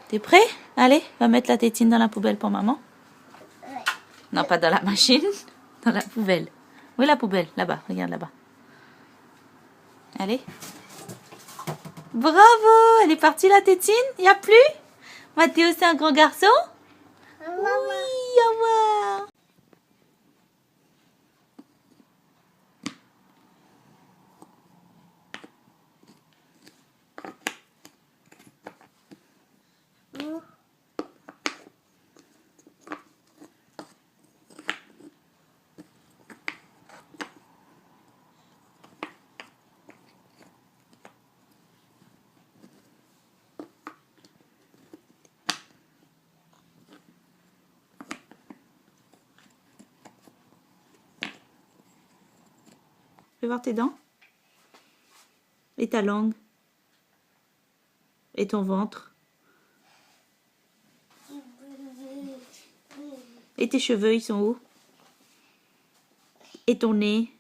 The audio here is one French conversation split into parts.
T'es prêt? Allez, va mettre la tétine dans la poubelle pour maman. Ouais. Non, pas dans la machine, dans la poubelle. Oui, la poubelle, là-bas, regarde là-bas. Allez. Bravo, elle est partie la tétine, y a plus? Mathéo, c'est un grand garçon? Maman. Oui, au revoir. Fais voir tes dents. Et ta langue. Et ton ventre. Et tes cheveux, ils sont où? Et ton nez?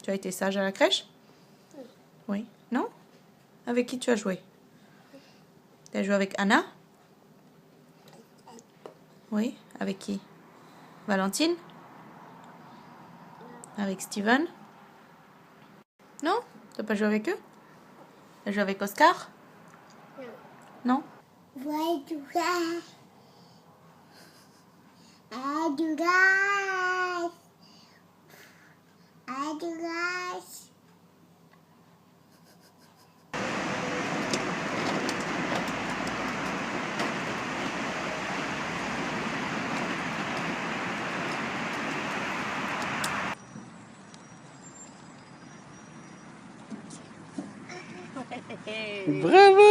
Tu as été sage à la crèche? Oui. Non? Avec qui tu as joué? Tu as joué avec Anna? Oui. Avec qui? Valentine? Avec Steven? Non? Tu n'as pas joué avec eux? Tu as joué avec Oscar? Non? Ouais, du gaz. Ah, du gaz. Ah, du gaz. Bravo!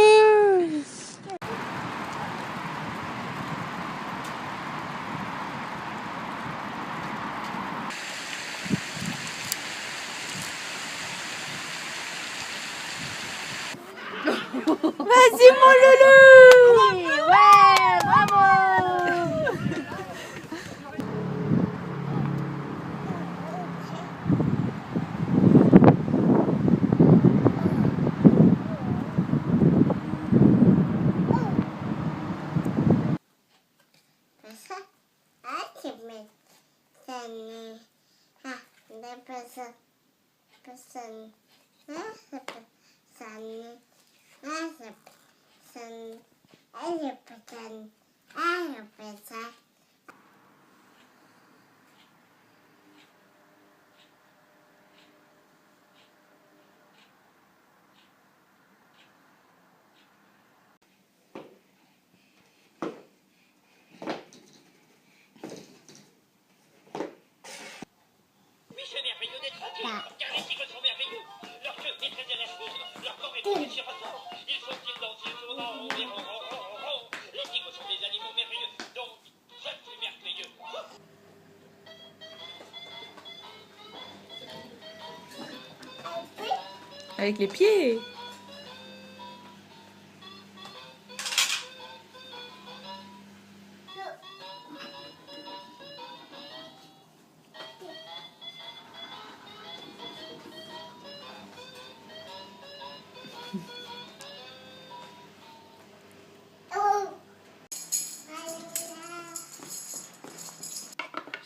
Vas-y, mon loulou! Ouais, bravo. C'est merveilleux d'être adulte, car les tigres sont merveilleux. Leur queue est très élastique, leur corps est très déchirant. Ils sont-ils dansent souvent, Les tigres sont des animaux merveilleux, donc je suis merveilleux. Avec les pieds.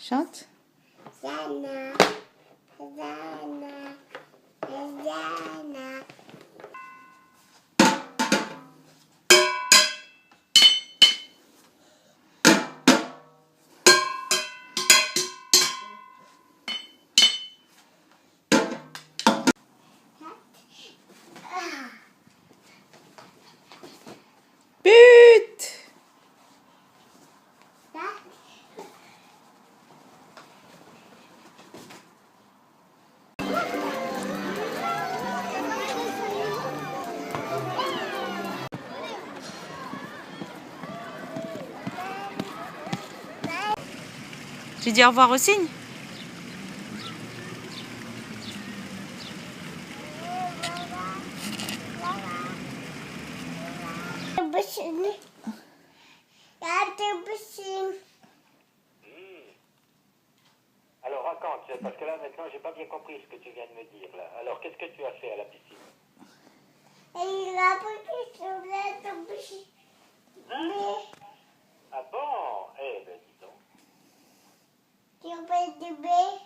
Chante. Zana, Zana, Zana. But! J'ai dit au revoir au cygne. Alors raconte, parce que là maintenant j'ai pas bien compris ce que tu viens de me dire là. Alors qu'est-ce que tu as fait à la piscine? Et il a pris sur la Ah bon? Eh ben dis donc. Tu veux du bébé?